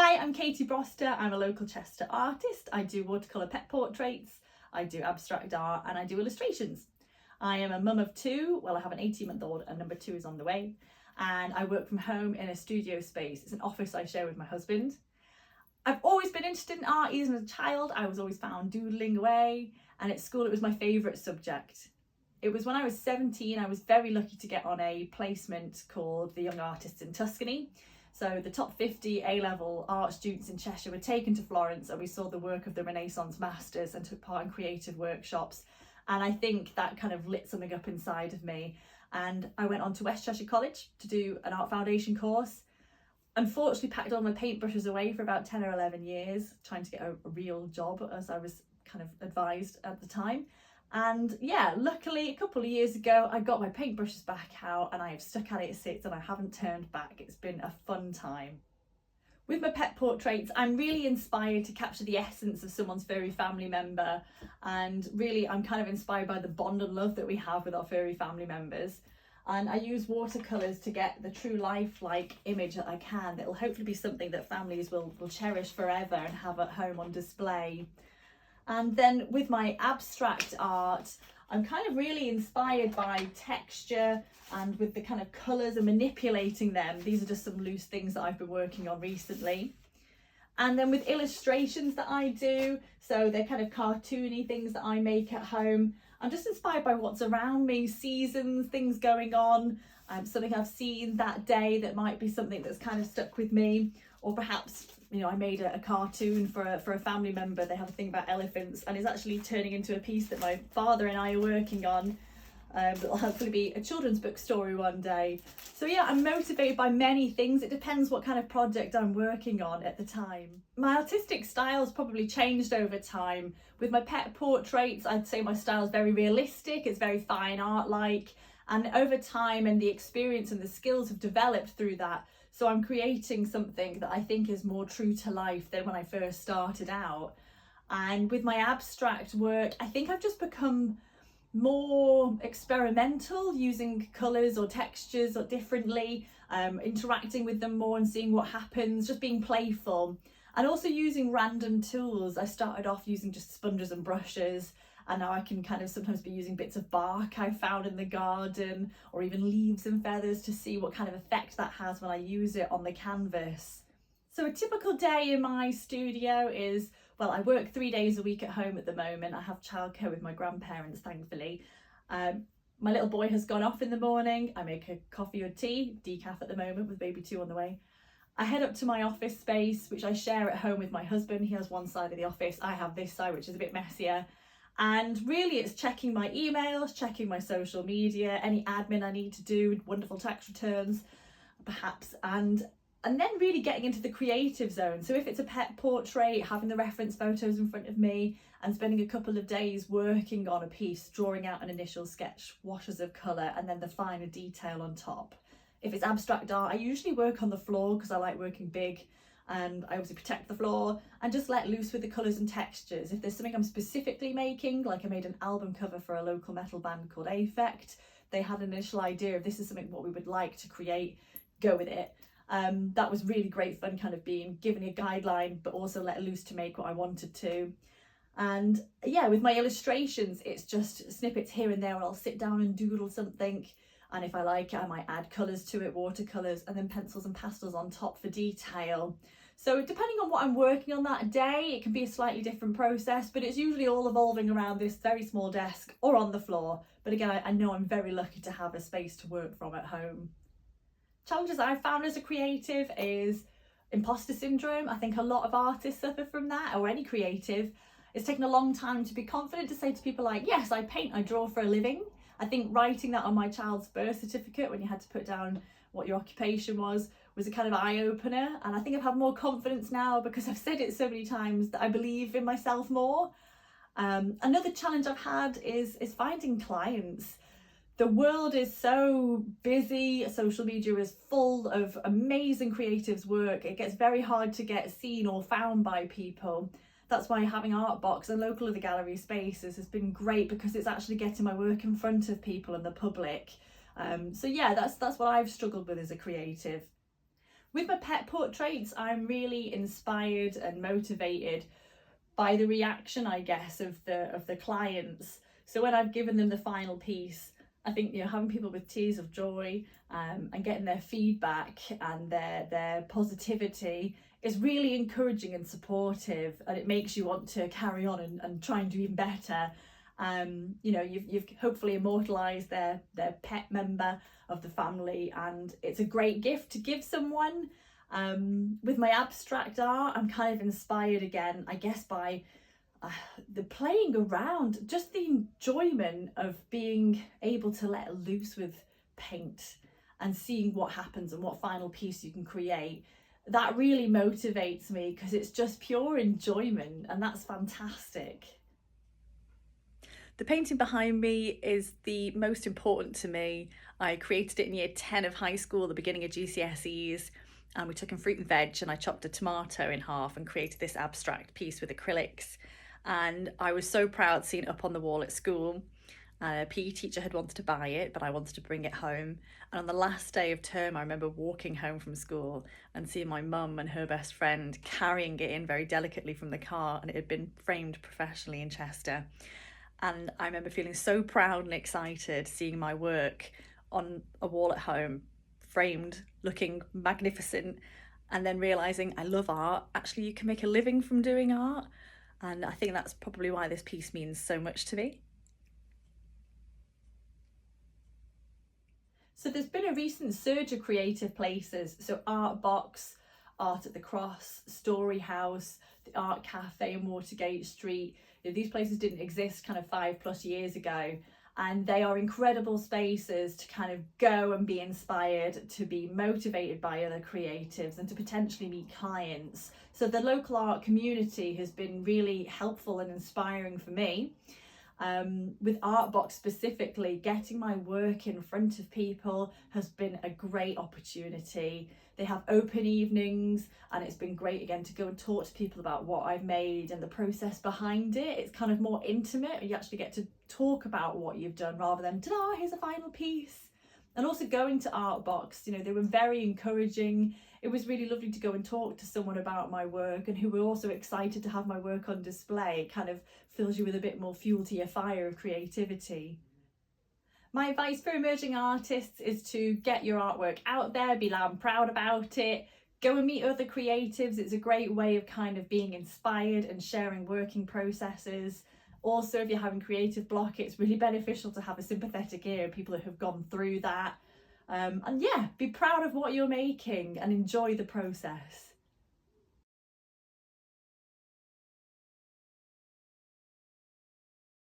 Hi, I'm Katy Broster. I'm a local Chester artist. I do watercolour pet portraits, I do abstract art and I do illustrations. I am a mum of two. Well, I have an 18-month-old and number two is on the way. And I work from home in a studio space. It's an office I share with my husband. I've always been interested in art, even as a child. I was always found doodling away, and at school it was my favourite subject. It was when I was 17, I was very lucky to get on a placement called the Young Artists in Tuscany. So the top 50 A-level art students in Cheshire were taken to Florence, and we saw the work of the Renaissance masters and took part in creative workshops. And I think that kind of lit something up inside of me. And I went on to West Cheshire College to do an art foundation course. Unfortunately, packed all my paintbrushes away for about 10 or 11 years, trying to get a real job, as I was kind of advised at the time. And yeah, luckily a couple of years ago, I got my paintbrushes back out and I have stuck at it since, and I haven't turned back. It's been a fun time. With my pet portraits, I'm really inspired to capture the essence of someone's furry family member. And really, I'm kind of inspired by the bond and love that we have with our furry family members. And I use watercolours to get the true lifelike image that I can. That'll hopefully be something that families will cherish forever and have at home on display. And then with my abstract art, I'm kind of really inspired by texture and with the kind of colours and manipulating them. These are just some loose things that I've been working on recently. And then with illustrations that I do, so they're kind of cartoony things that I make at home. I'm just inspired by what's around me, seasons, things going on, something I've seen that day that might be something that's kind of stuck with me. Or perhaps, you know, I made a cartoon for a family member. They have a thing about elephants, and it's actually turning into a piece that my father and I are working on. That'll hopefully be a children's book story one day. So yeah, I'm motivated by many things. It depends what kind of project I'm working on at the time. My artistic style's probably changed over time. With my pet portraits, I'd say my style is very realistic. It's very fine art-like. And over time and the experience and the skills have developed through that. So I'm creating something that I think is more true to life than when I first started out. And with my abstract work, I think I've just become more experimental, using colours or textures or differently, interacting with them more and seeing what happens, just being playful. And also using random tools. I started off using just sponges and brushes, and now I can kind of sometimes be using bits of bark I found in the garden, or even leaves and feathers, to see what kind of effect that has when I use it on the canvas. So a typical day in my studio is, well, I work 3 days a week at home at the moment. I have childcare with my grandparents, thankfully. My little boy has gone off in the morning. I make a coffee or tea, decaf at the moment with baby 2 on the way. I head up to my office space, which I share at home with my husband. He has one side of the office. I have this side, which is a bit messier. And really it's checking my emails, checking my social media, any admin I need to do, wonderful tax returns, perhaps, and then really getting into the creative zone. So if it's a pet portrait, having the reference photos in front of me and spending a couple of days working on a piece, drawing out an initial sketch, washes of colour, and then the finer detail on top. If it's abstract art, I usually work on the floor because I like working big, and I obviously protect the floor and just let loose with the colours and textures. If there's something I'm specifically making, like I made an album cover for a local metal band called Affect, they had an initial idea of this is something what we would like to create, go with it. That was really great fun, kind of being given a guideline but also let loose to make what I wanted to. And yeah, with my illustrations, it's just snippets here and there where I'll sit down and doodle something, and if I like it I might add colours to it, watercolours, and then pencils and pastels on top for detail. So depending on what I'm working on that day, it can be a slightly different process, but it's usually all evolving around this very small desk or on the floor. But again, I know I'm very lucky to have a space to work from at home. Challenges I've found as a creative is imposter syndrome. I think a lot of artists suffer from that, or any creative. It's taken a long time to be confident to say to people like, yes, I paint, I draw for a living. I think writing that on my child's birth certificate when you had to put down what your occupation was a kind of eye-opener, and I think I've had more confidence now because I've said it so many times that I believe in myself more. Another challenge I've had is finding clients. The world is so busy, social media is full of amazing creatives' work. It gets very hard to get seen or found by people. That's why having Artbox and local of the gallery spaces has been great, because it's actually getting my work in front of people and the public. So yeah, that's what I've struggled with as a creative. With my pet portraits, I'm really inspired and motivated by the reaction, I guess, of the clients. So when I've given them the final piece, I think, you know, having people with tears of joy and getting their feedback and their positivity is really encouraging and supportive, and it makes you want to carry on and try and do even better. You know, you've hopefully immortalised their pet member of the family, and it's a great gift to give someone. With my abstract art, I'm kind of inspired again, I guess, by the playing around, just the enjoyment of being able to let loose with paint and seeing what happens and what final piece you can create. That really motivates me because it's just pure enjoyment, and that's fantastic. The painting behind me is the most important to me. I created it in year 10 of high school, the beginning of GCSEs, and we took in fruit and veg, and I chopped a tomato in half and created this abstract piece with acrylics. And I was so proud seeing it up on the wall at school. A PE teacher had wanted to buy it, but I wanted to bring it home. And on the last day of term, I remember walking home from school and seeing my mum and her best friend carrying it in very delicately from the car, and it had been framed professionally in Chester. And I remember feeling so proud and excited seeing my work on a wall at home, framed, looking magnificent, and then realizing I love art. Actually, you can make a living from doing art. And I think that's probably why this piece means so much to me. So there's been a recent surge of creative places. So Art Box, Art at the Cross, Story House, the Art Cafe in Watergate Street. You know, these places didn't exist kind of 5+ years ago, and they are incredible spaces to kind of go and be inspired, to be motivated by other creatives, and to potentially meet clients. So the local art community has been really helpful and inspiring for me. With Artbox specifically, getting my work in front of people has been a great opportunity. They have open evenings, and it's been great again to go and talk to people about what I've made and the process behind it. It's kind of more intimate. You actually get to talk about what you've done rather than, ta-da, here's a final piece. And also going to Artbox, you know, they were very encouraging. It was really lovely to go and talk to someone about my work, and who were also excited to have my work on display. It kind of fills you with a bit more fuel to your fire of creativity. My advice for emerging artists is to get your artwork out there, be loud and proud about it, go and meet other creatives. It's a great way of kind of being inspired and sharing working processes. Also, if you're having creative block, it's really beneficial to have a sympathetic ear, people who have gone through that. And yeah, be proud of what you're making and enjoy the process.